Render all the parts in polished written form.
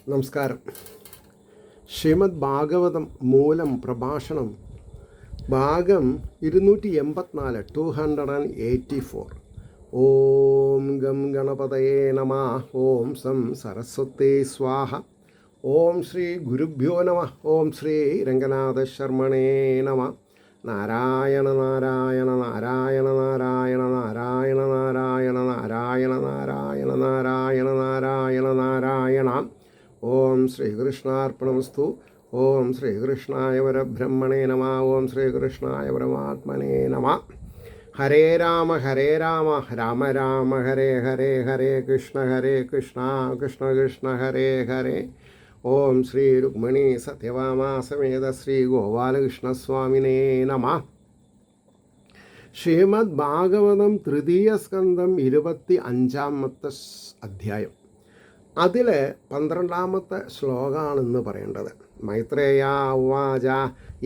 നമസ്കാരം. ശ്രീമദ് ഭാഗവതം മൂലം പ്രഭാഷണം ഭാഗം 284 284. ഓം ഗം ഗണപതയേ നമ. ഓം സം സരസ്വതേ സ്വാഹ. ഓം ശ്രീ ഗുരുഭ്യോ നമ. ഓം ശ്രീ രംഗനാഥ ശർമ്മണേ നമ. നാരായണ നാരായണ നാരായണ നാരായണ നാരായണ നാരായണ നാരായണ നാരായണ നാരായണ നാരായണ നാരായണ. ഓം ശ്രീകൃഷ്ണാർപ്പണമസ്തു. ഓം ശ്രീകൃഷ്ണായ പരബ്രഹ്മണേ നമ. ഓം ശ്രീകൃഷ്ണായ പരമാത്മനേ നമ. ഹരേ രാമ രാമ രാമ ഹരേ ഹരേ, ഹരേ കൃഷ്ണ കൃഷ്ണ കൃഷ്ണ ഹരേ ഹരേ. ഓം ശ്രീ രുക്മിണീ സത്യഭാമ സമേത ശ്രീ ഗോപാലകൃഷ്ണസ്വാമിനേ നമ. ശ്രീമദ് ഭാഗവതം തൃതീയ സ്കന്ധം 25-ാമത്തെ അധ്യായം. അതിൽ 12-ാമത്തെ ശ്ലോകമാണെന്ന് പറയേണ്ടത്. മൈത്രേയ ഉവാച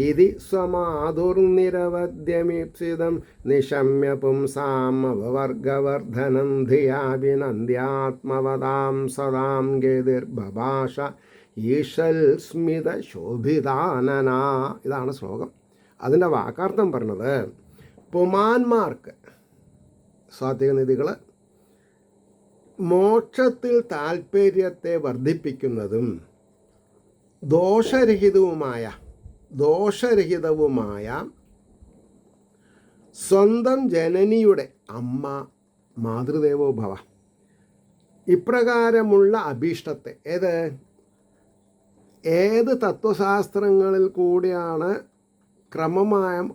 ഇതി സ്വമാധുർനിരവദ്യമീപ്സിതം നിശമ്യ പുംസാമവർഗവർദ്ധനം ധിയാഭിനന്ദ്യാത്മവതാം സദാം ഗതിർബഭാഷ ഈശൽ സ്മിത ശോഭിതാനന. ഇതാണ് ശ്ലോകം. അതിൻ്റെ വാക്കാർത്ഥം പറഞ്ഞത്, പുമാന്മാർക്ക് സാത്വികനിധികൾ മോക്ഷത്തിൽ താൽപ്പര്യത്തെ വർദ്ധിപ്പിക്കുന്നതും ദോഷരഹിതവുമായ സ്വന്തം ജനനിയുടെ അമ്മ മാതൃദേവോ ഭവ ഇപ്രകാരമുള്ള അഭീഷ്ടത്തെ ഏത് തത്വശാസ്ത്രങ്ങളിൽ കൂടിയാണ്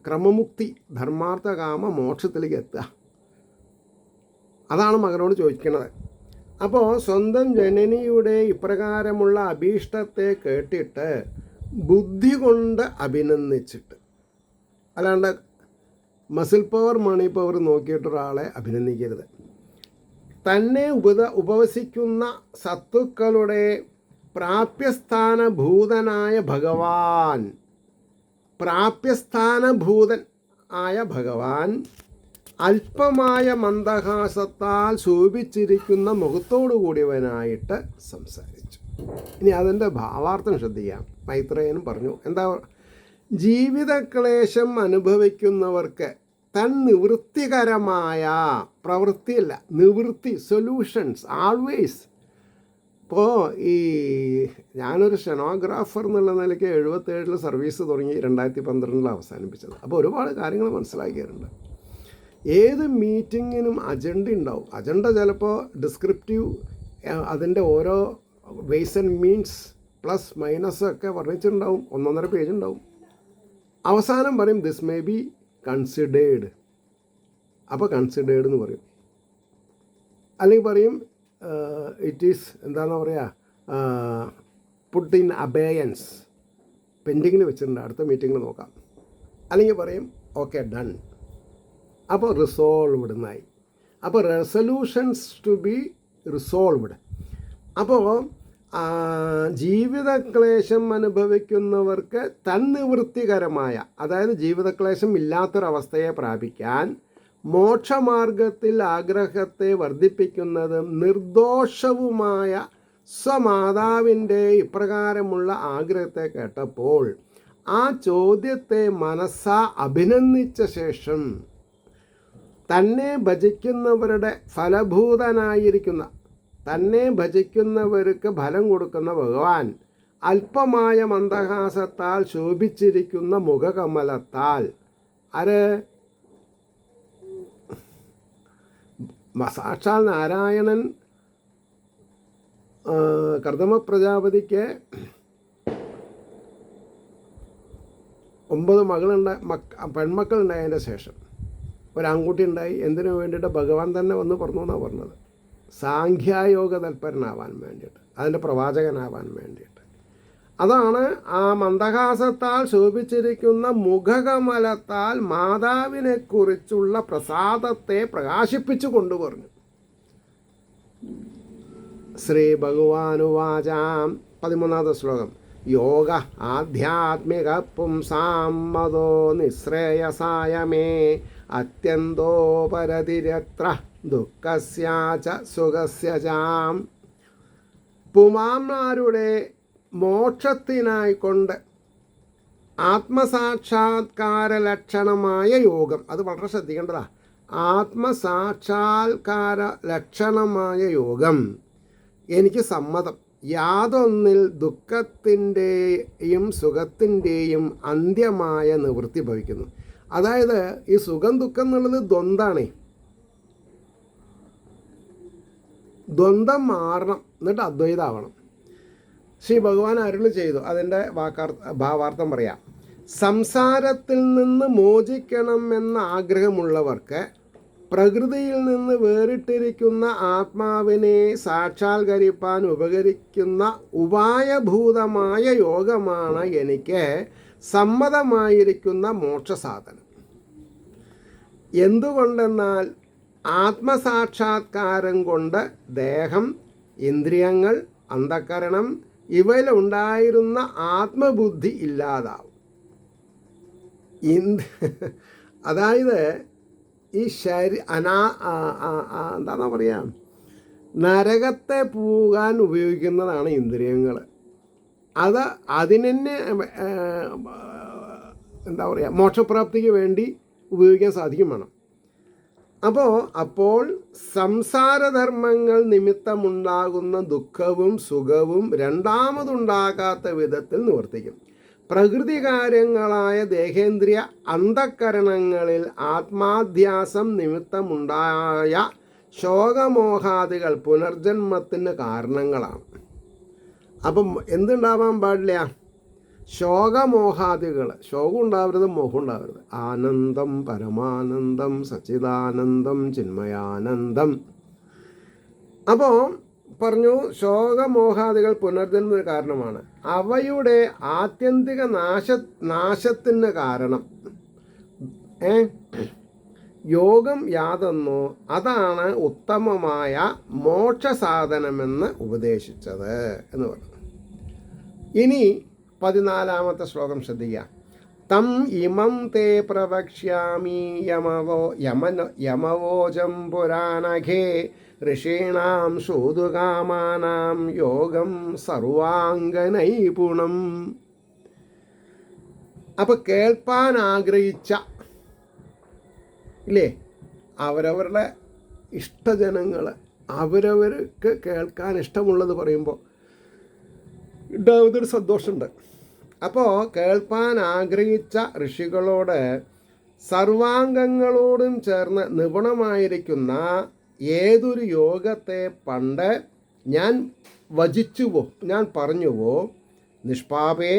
ക്രമമുക്തി ധർമാർത്ഥകാമ മോക്ഷത്തിലേക്ക് എത്തുക? അതാണ് മകനോട് ചോദിക്കുന്നത്. അപ്പോൾ സ്വന്തം ജനനിയുടെ ഇപ്രകാരമുള്ള അഭീഷ്ടത്തെ കേട്ടിട്ട് ബുദ്ധി കൊണ്ട് അഭിനന്ദിച്ചിട്ട്, അല്ലാണ്ട് മസിൽ പവർ മണി പവർ നോക്കിയിട്ടൊരാളെ അഭിനന്ദിക്കരുത്. തന്നെ ഉപവസിക്കുന്ന സത്തുക്കളുടെ പ്രാപ്യസ്ഥാനഭൂതനായ ഭഗവാൻ അല്പമായ മന്ദഹാസത്താൽ ശോഭിച്ചിരിക്കുന്ന മുഖത്തോടു കൂടിയവനായിട്ട് സംസാരിച്ചു. ഇനി അതിൻ്റെ ഭാവാർത്ഥം ശ്രദ്ധിക്കാം. മൈത്രേയനും പറഞ്ഞു, എന്താ? ജീവിതക്ലേശം അനുഭവിക്കുന്നവർക്ക് തൻ നിവൃത്തികരമായ പ്രവൃത്തിയല്ല, നിവൃത്തി, സൊല്യൂഷൻസ് ആൾവേസ്. ഇപ്പോൾ ഞാനൊരു സ്റ്റെനോഗ്രാഫർ എന്നുള്ള നിലയ്ക്ക് 77 സർവീസ് തുടങ്ങി 2012 അവസാനിപ്പിച്ചത്. അപ്പോൾ ഒരുപാട് കാര്യങ്ങൾ മനസ്സിലാക്കിയിട്ടുണ്ട്. ഏത് മീറ്റിങ്ങിനും അജണ്ട ഉണ്ടാവും. അജണ്ട ചിലപ്പോൾ ഡിസ്ക്രിപ്റ്റീവ്, അതിൻ്റെ ഓരോ ways and means plus minus ഒക്കെ വർണ്ണിച്ചിട്ടുണ്ടാവും. 1.5 പേജ് ഉണ്ടാവും. അവസാനം പറയും ദിസ് മേ ബി കൺസിഡേർഡ്. അപ്പോൾ കൺസിഡേർഡ് എന്ന് പറയും. അല്ലെങ്കിൽ പറയും ഇറ്റ് ഈസ് എന്താണെന്ന് പറയുക, പുട്ട് ഇൻ അബേയൻസ്, പെൻഡിങ്ങിൽ വെച്ചിട്ടുണ്ട്, അടുത്ത മീറ്റിങ്ങിൽ നോക്കാം. അല്ലെങ്കിൽ പറയും ഓക്കെ ഡൺ. അപ്പോൾ റിസോൾവ്ഡ് എന്നായി. അപ്പോൾ റെസൊല്യൂഷൻസ് ടു ബി റിസോൾവ്ഡ്. അപ്പോൾ ജീവിതക്ലേശം അനുഭവിക്കുന്നവർക്ക് തന്നിവൃത്തികരമായ, അതായത് ജീവിതക്ലേശം ഇല്ലാത്തൊരവസ്ഥയെ പ്രാപിക്കാൻ മോക്ഷമാർഗത്തിൽ ആഗ്രഹത്തെ വർദ്ധിപ്പിക്കുന്നതും നിർദോഷവുമായ സ്വമാതാവിൻ്റെ ഇപ്രകാരമുള്ള ആഗ്രഹത്തെ കേട്ടപ്പോൾ ആ ചോദ്യത്തെ മനസ്സാ അഭിനന്ദിച്ച ശേഷം തന്നെ ഭജിക്കുന്നവരുടെ തന്നെ ഭജിക്കുന്നവർക്ക് ഫലം കൊടുക്കുന്ന ഭഗവാൻ അല്പമായ മന്ദഹാസത്താൽ ശോഭിച്ചിരിക്കുന്ന മുഖകമലത്താൽ സാക്ഷാൽ നാരായണൻ കർദമ പ്രജാപതിക്ക് 9 പെൺമക്കളുണ്ടായതിൻ്റെ ശേഷം ഒരാൺകുട്ടി ഉണ്ടായി. എന്തിനു വേണ്ടിയിട്ട്? ഭഗവാൻ തന്നെ വന്ന് പറഞ്ഞു എന്നാണ് പറഞ്ഞത്. സാഖ്യായോഗ തൽപരനാവാൻ വേണ്ടിയിട്ട്, അതിൻ്റെ പ്രവാചകനാവാൻ വേണ്ടിയിട്ട്. അതാണ് ആ മന്ദഹാസത്താൽ ശോഭിച്ചിരിക്കുന്ന മുഖകമലത്താൽ മാതാവിനെക്കുറിച്ചുള്ള പ്രസാദത്തെ പ്രകാശിപ്പിച്ചു കൊണ്ടുപറഞ്ഞു. ശ്രീ ഭഗവാനുവാചാം 13-ാമത്തെ ശ്ലോകം. യോഗ ആധ്യാത്മിക പുംസാം മതോ നിശ്രേയസായ മേ അത്യന്തോപരതിരത്ര ദുഃഖസ്യാച സുഖസ്യ ചാം. പുമാന്മാരുടെ മോക്ഷത്തിനായിക്കൊണ്ട് ആത്മസാക്ഷാത്കാര ലക്ഷണമായ യോഗം, അത് വളരെ ശ്രദ്ധിക്കേണ്ടതാണ്. ആത്മസാക്ഷാത്കാര ലക്ഷണമായ യോഗം എനിക്ക് സമ്മതം. യാതൊന്നിൽ ദുഃഖത്തിൻ്റെയും സുഖത്തിൻ്റെയും അന്ത്യമായ നിവൃത്തി ഭവിക്കുന്നു. അതായത് ഈ സുഖം ദുഃഖം എന്നുള്ളത് ദ്വന്ദ്വാണേ. ദ്വന്ദ്വം മാറണം, എന്നിട്ട് അദ്വൈതമാവണം. ശ്രീ ഭഗവാൻ അരുളി ചെയ്തു. അതിൻ്റെ ഭാവാർത്ഥം പറയാം. സംസാരത്തിൽ നിന്ന് മോചിക്കണമെന്ന ആഗ്രഹമുള്ളവർക്ക് പ്രകൃതിയിൽ നിന്ന് വേറിട്ടിരിക്കുന്ന ആത്മാവിനെ സാക്ഷാത്കരിപ്പാൻ ഉപകരിക്കുന്ന ഉപായഭൂതമായ യോഗമാണ് എനിക്ക് സമ്മതമായിരിക്കുന്ന മോക്ഷസാധനം. എന്തുകൊണ്ടെന്നാൽ ആത്മസാക്ഷാത്കാരം കൊണ്ട് ദേഹം, ഇന്ദ്രിയങ്ങൾ, അന്ധക്കരണം ഇവയിലുണ്ടായിരുന്ന ആത്മബുദ്ധി ഇല്ലാതാവും. അതായത് ഈ എന്താണെന്നാ പറയുക, നരകത്തെ പോകാൻ ഉപയോഗിക്കുന്നതാണ് ഇന്ദ്രിയങ്ങൾ. അതിനെ എന്താ പറയുക, മോക്ഷപ്രാപ്തിക്ക് വേണ്ടി ഉപയോഗിക്കാൻ സാധിക്കും വേണം. അപ്പോൾ സംസാരധർമ്മങ്ങൾ നിമിത്തമുണ്ടാകുന്ന ദുഃഖവും സുഖവും രണ്ടാമതുണ്ടാകാത്ത വിധത്തിൽ നിവർത്തിക്കും. പ്രകൃതി കാര്യങ്ങളായ ദേഹേന്ദ്രിയ അന്ധക്കരണങ്ങളിൽ ആത്മാധ്യാസം നിമിത്തമുണ്ടായ ശോകമോഹാദികൾ പുനർജന്മത്തിന് കാരണങ്ങളാണ്. അപ്പം എന്തുണ്ടാവാൻ പാടില്ല? ശോകമോഹാദികൾ. ശോകം ഉണ്ടാവരുത്, മോഹം ഉണ്ടാവരുത്. ആനന്ദം, പരമാനന്ദം, സച്ചിദാനന്ദം, ചിന്മയാനന്ദം. അപ്പോൾ പറഞ്ഞു, ശോകമോഹാദികൾ പുനർജന്മത്തിന് കാരണമാണ്. അവയുടെ ആത്യന്തിക നാശത്തിന് കാരണം യോഗം യാതൊന്നോ അതാണ് ഉത്തമമായ മോക്ഷസാധനമെന്ന് ഉപദേശിച്ചത് എന്ന് പറഞ്ഞു. ഇനി 14-ാമത്തെ ശ്ലോകം ശ്രദ്ധിക്കുക. തം ഇമം തേ പ്രവക്ഷ്യാമി യമവോചം പുരാണഘേ ഋഷീണാം ശോതുകാമാനാം യോഗം സർവാംഗനൈപുണം. അപ്പോൾ കേൾപ്പാൻ ആഗ്രഹിച്ച ഇല്ലേ, അവരവരുടെ ഇഷ്ടജനങ്ങൾ അവരവർക്ക് കേൾക്കാൻ ഇഷ്ടമുള്ളത് പറയുമ്പോൾ ഉണ്ടാവുന്നൊരു സന്തോഷമുണ്ട്. അപ്പോൾ കേൾപ്പാൻ ആഗ്രഹിച്ച ഋഷികളോട് സർവാംഗങ്ങളോടും ചേർന്ന് നിപുണമായിരിക്കുന്ന ഏതൊരു യോഗത്തെ പണ്ട് ഞാൻ വചിച്ചുവോ, ഞാൻ പറഞ്ഞുവോ, നിഷ്പാപേ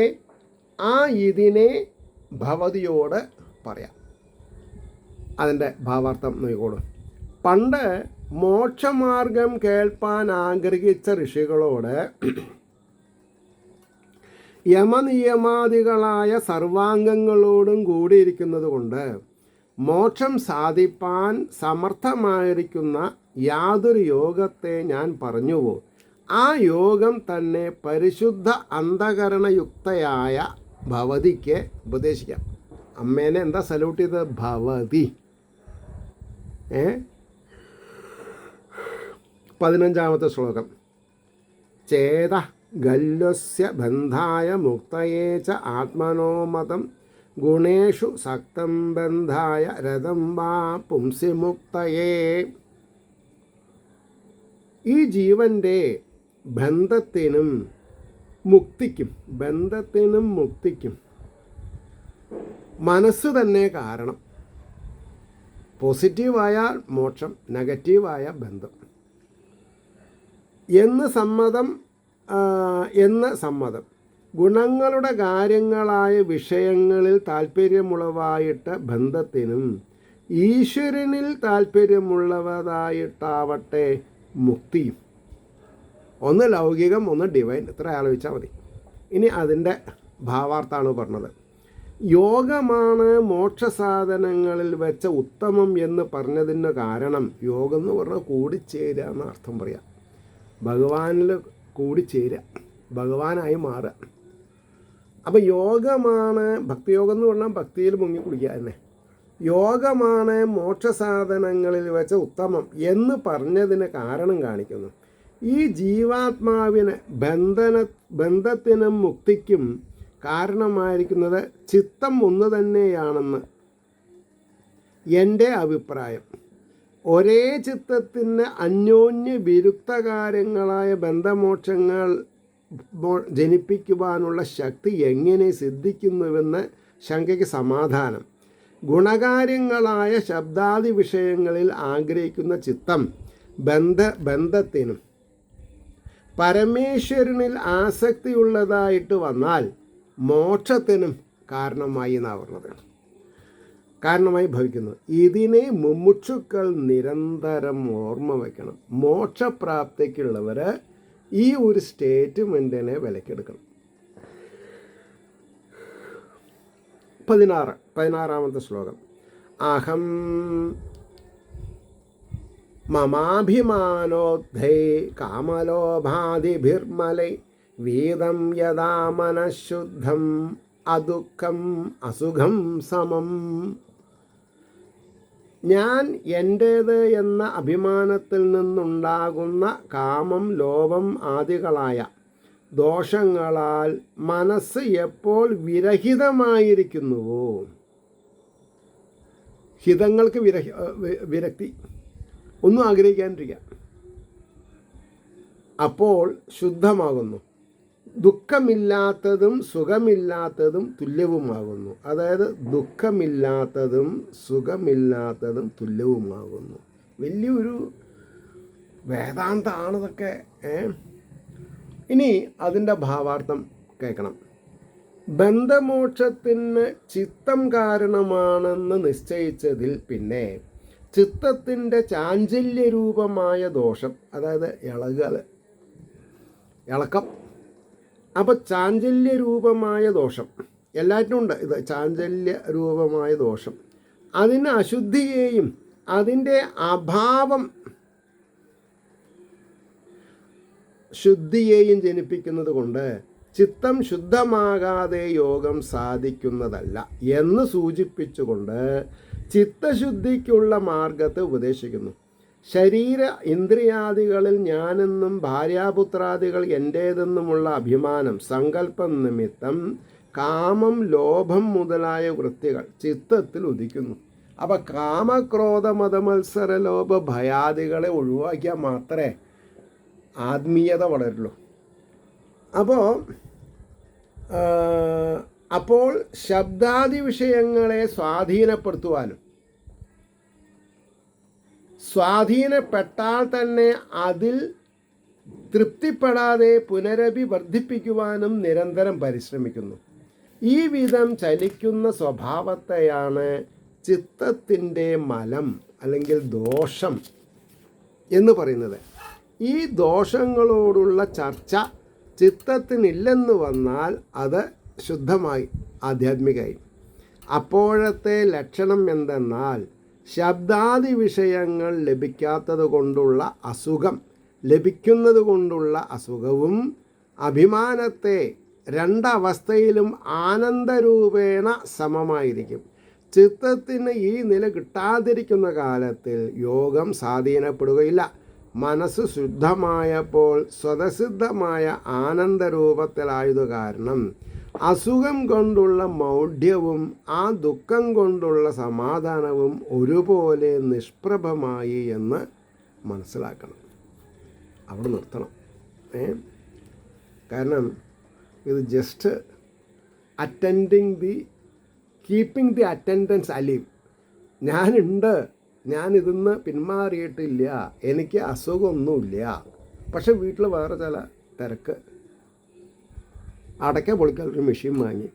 ആ ഇതിനെ ഭവതിയോട് പറയാം. അതിൻ്റെ ഭാവാർത്ഥം നോക്കിക്കോളൂ. പണ്ട് മോക്ഷമാർഗം കേൾപ്പാൻ ആഗ്രഹിച്ച ഋഷികളോട് യമനിയമാദികളായ സർവാംഗങ്ങളോടും കൂടിയിരിക്കുന്നത് കൊണ്ട് മോക്ഷം സാധിപ്പാൻ സമർത്ഥമായിരിക്കുന്ന യാതൊരു യോഗത്തെ ഞാൻ പറഞ്ഞുവോ, ആ യോഗം തന്നെ പരിശുദ്ധ അന്ധകരണയുക്തയായ ഭവതിക്ക് ഉപദേശിക്കാം. അമ്മേനെ എന്താ സല്യൂട്ട് ചെയ്തത്? ഭവതി. 15-ാമത്തെ ശ്ലോകം. ചേത ഗല്യസ്യ ബന്ധായ മുക്തയേ ച ആത്മനോ മതം ഗുണേഷു സക്തം ബന്ധായ രഥം വാ പുംസി മുക്തയേ. ഈ ജീവൻ്റെ ബന്ധത്തിനും മുക്തിക്കും മനസ്സ് തന്നെ കാരണം. പോസിറ്റീവായ മോക്ഷം, നെഗറ്റീവായ ബന്ധം എന്ന് സമ്മതം. ഗുണങ്ങളുടെ കാര്യങ്ങളായ വിഷയങ്ങളിൽ താല്പര്യമുളവായിട്ട് ബന്ധത്തിനും ഈശ്വരനിൽ താല്പര്യമുള്ളവതായിട്ടാവട്ടെ മുക്തിയും. ഒന്ന് ലൗകികം, ഒന്ന് ഡിവൈൻ. ഇത്ര ആലോചിച്ചാൽ മതി. ഇനി അതിൻ്റെ ഭാവാർത്ഥാണ് പറഞ്ഞത്. യോഗമാണ് മോക്ഷസാധനങ്ങളിൽ വെച്ച ഉത്തമം എന്ന് പറഞ്ഞതിന് കാരണം, യോഗം എന്ന് പറഞ്ഞാൽ കൂടിച്ചേരുക എന്ന അർത്ഥം പറയാം. ഭഗവാനിൽ കൂടിച്ചേരുക, ഭഗവാനായി മാറുക. അപ്പം യോഗമാണ്, ഭക്തിയോഗം എന്ന് പറഞ്ഞാൽ ഭക്തിയിൽ മുങ്ങി കുടിക്കുക തന്നെ. യോഗമാണ് മോക്ഷസാധനങ്ങളിൽ വെച്ച ഉത്തമം എന്ന് പറഞ്ഞതിന് കാരണം കാണിക്കുന്നു. ഈ ജീവാത്മാവിന് ബന്ധത്തിനും മുക്തിക്കും കാരണമായിരിക്കുന്നത് ചിത്തം ഒന്ന് തന്നെയാണെന്ന് എൻ്റെ അഭിപ്രായം. ഒരേ ചിത്തത്തിന് അന്യോന്യ വിരുക്തകാര്യങ്ങളായ ബന്ധമോക്ഷങ്ങൾ ജനിപ്പിക്കുവാനുള്ള ശക്തി എങ്ങനെ സിദ്ധിക്കുന്നുവെന്ന് ശങ്കയ്ക്ക് സമാധാനം. ഗുണകാര്യങ്ങളായ ശബ്ദാദി വിഷയങ്ങളിൽ ആഗ്രഹിക്കുന്ന ചിത്തം ബന്ധത്തിനും പരമേശ്വരനിൽ ആസക്തിയുള്ളതായിട്ട് വന്നാൽ മോക്ഷത്തിനും കാരണമായി എന്നാണ് പറഞ്ഞത്, കാരണമായി ഭവിക്കുന്നു. ഇതിനെ മുമുക്ഷുക്കൾ നിരന്തരം ഓർമ്മ വയ്ക്കണം. മോക്ഷപ്രാപ്തിക്കുള്ളവർ ഈ ഒരു സ്റ്റേറ്റ്മെൻറ്റിനെ വിലക്കെടുക്കണം. 16ാമത്തെ ശ്ലോകം. അഹം മമാഭിമാനോദ്ധേ കാമലോഭാദിഭിർമലൈ വീതം യഥാ മനഃശുദ്ധം അദുഃഖം അസുഖം സമം. ഞാൻ എൻ്റേത് എന്ന അഭിമാനത്തിൽ നിന്നുണ്ടാകുന്ന കാമം, ലോഭം ആദികളായ ദോഷങ്ങളാൽ മനസ്സ് എപ്പോൾ വിരഹിതമായിരിക്കുന്നുവോ, ഹിതങ്ങൾക്ക് വിരക്തി, ഒന്നും ആഗ്രഹിക്കാണ്ടിരിക്കുക, അപ്പോൾ ശുദ്ധമാകുന്നു. ദുഃഖമില്ലാത്തതും സുഖമില്ലാത്തതും തുല്യവുമാകുന്നു. അതായത് ദുഃഖമില്ലാത്തതും സുഖമില്ലാത്തതും തുല്യവുമാകുന്നു. വലിയൊരു വേദാന്തമാണ് ഇതൊക്കെ. ഇനി അതിൻ്റെ ഭാവാർത്ഥം കേൾക്കണം. ബന്ധമോക്ഷത്തിന് ചിത്തം കാരണമാണെന്ന് നിശ്ചയിച്ചതിൽ പിന്നെ ചിത്തത്തിൻ്റെ ചാഞ്ചല്യരൂപമായ ദോഷം, അതായത് ഇളക്കം. അപ്പോൾ ചാഞ്ചല്യരൂപമായ ദോഷം എല്ലാറ്റിനും ഉണ്ട്. ഇത് ചാഞ്ചല്യരൂപമായ ദോഷം അതിന് അശുദ്ധിയെയും അതിൻ്റെ അഭാവം ശുദ്ധിയെയും ജനിപ്പിക്കുന്നത് കൊണ്ട് ചിത്തം ശുദ്ധമാകാതെ യോഗം സാധിക്കുന്നതല്ല എന്ന് സൂചിപ്പിച്ചുകൊണ്ട് ചിത്തശുദ്ധിക്കുള്ള മാർഗത്തെ ഉപദേശിക്കുന്നു. ശരീര ഇന്ദ്രിയാദികളിൽ ഞാനെന്നും ഭാര്യാപുത്രാദികൾ എൻ്റേതെന്നുമുള്ള അഭിമാനം, സങ്കല്പം നിമിത്തം കാമം, ലോഭം മുതലായ വൃത്തികൾ ചിത്തത്തിൽ ഉദിക്കുന്നു. അപ്പോൾ കാമക്രോധ മതമത്സര ലോഭ ഭയാദികളെ ഒഴിവാക്കിയാൽ മാത്രമേ ആത്മീയത വളരുള്ളൂ. അപ്പോൾ ശബ്ദാദി വിഷയങ്ങളെ സ്വാധീനപ്പെടുത്തുവാനും സ്വാധീനപ്പെട്ടാൽ തന്നെ അതിൽ തൃപ്തിപ്പെടാതെ പുനരഭി വർദ്ധിപ്പിക്കുവാനും നിരന്തരം പരിശ്രമിക്കുന്നു. ഈ വിധം ചലിക്കുന്ന സ്വഭാവത്തെയാണ് ചിത്തത്തിൻ്റെ മലം അല്ലെങ്കിൽ ദോഷം എന്ന് പറയുന്നത്. ഈ ദോഷങ്ങളോടുള്ള ചർച്ച ചിത്തത്തിനില്ലെന്ന് വന്നാൽ അത് ശുദ്ധമായി ആധ്യാത്മികമായി. അപ്പോഴത്തെ ലക്ഷണം എന്തെന്നാൽ ശബ്ദാദി വിഷയങ്ങൾ ലഭിക്കാത്തത് കൊണ്ടുള്ള അസുഖം, ലഭിക്കുന്നത് കൊണ്ടുള്ള അസുഖവും അഭിമാനത്തെ രണ്ടവസ്ഥയിലും ആനന്ദരൂപേണ സമമായിരിക്കും. ചിത്തത്തിന് ഈ നില കിട്ടാതിരിക്കുന്ന കാലത്തിൽ യോഗം സ്വാധീനപ്പെടുകയില്ല. മനസ്സ് ശുദ്ധമായപ്പോൾ സ്വതസിദ്ധമായ ആനന്ദരൂപത്തിലായതു കാരണം അസുഖം കൊണ്ടുള്ള മൗഢ്യവും ആ ദുഃഖം കൊണ്ടുള്ള സമാധാനവും ഒരുപോലെ നിഷ്പ്രഭമായി എന്ന് മനസ്സിലാക്കണം. അവിടെ നിർത്തണം. കാരണം ഇത് ജസ്റ്റ് കീപ്പിംഗ് ദി അറ്റൻഡൻസ് അലീവ്. ഞാനുണ്ട്, ഞാനിതിന്ന് പിന്മാറിയിട്ടില്ല, എനിക്ക് അസുഖമൊന്നുമില്ല, പക്ഷെ വീട്ടിൽ വേറെ ചില തിരക്ക്. അടയ്ക്ക പൊളിക്കൽ ഒരു മെഷീൻ വാങ്ങി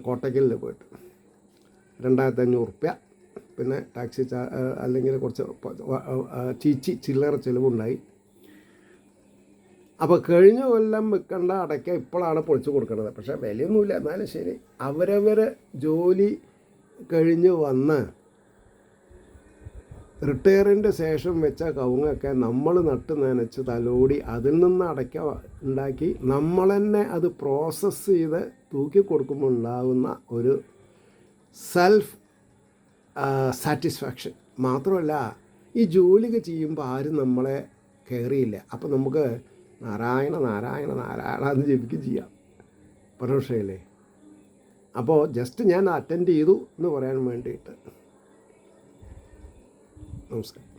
കോട്ടയ്ക്കലിൽ പോയിട്ട് 2500 റുപ്യ, പിന്നെ ടാക്സി അല്ലെങ്കിൽ കുറച്ച് ചില്ലറ ചിലവുണ്ടായി. അപ്പോൾ കഴിഞ്ഞ കൊല്ലം വെക്കേണ്ട അടയ്ക്ക ഇപ്പോഴാണ് പൊളിച്ചു കൊടുക്കുന്നത്. പക്ഷേ വിലയൊന്നുമില്ല, എന്നാലും ശരി. അവരവർ ജോലി കഴിഞ്ഞ് വന്ന് റിട്ടയറിൻ്റെ ശേഷം വെച്ച കവുങ്ങൊക്കെ നമ്മൾ നട്ട് നനച്ച് തലോടി അതിൽ നിന്ന് അടയ്ക്ക ഉണ്ടാക്കി നമ്മൾ തന്നെ അത് പ്രോസസ്സ് ചെയ്ത് തൂക്കി കൊടുക്കുമ്പോൾ ഉണ്ടാകുന്ന ഒരു സെൽഫ് സാറ്റിസ്ഫാക്ഷൻ മാത്രമല്ല, ഈ ജോലിയൊക്കെ ചെയ്യുമ്പോൾ ആരും നമ്മളെ കയറിയില്ല. അപ്പോൾ നമുക്ക് നാരായണ നാരായണ നാരായണ എന്ന് ജപിക്കുകയും ചെയ്യാം. പരമശയില്ലേ. അപ്പോൾ ജസ്റ്റ് ഞാൻ അറ്റൻഡ് ചെയ്തു എന്ന് പറയാൻ വേണ്ടിയിട്ട്. നമസ്കാരം.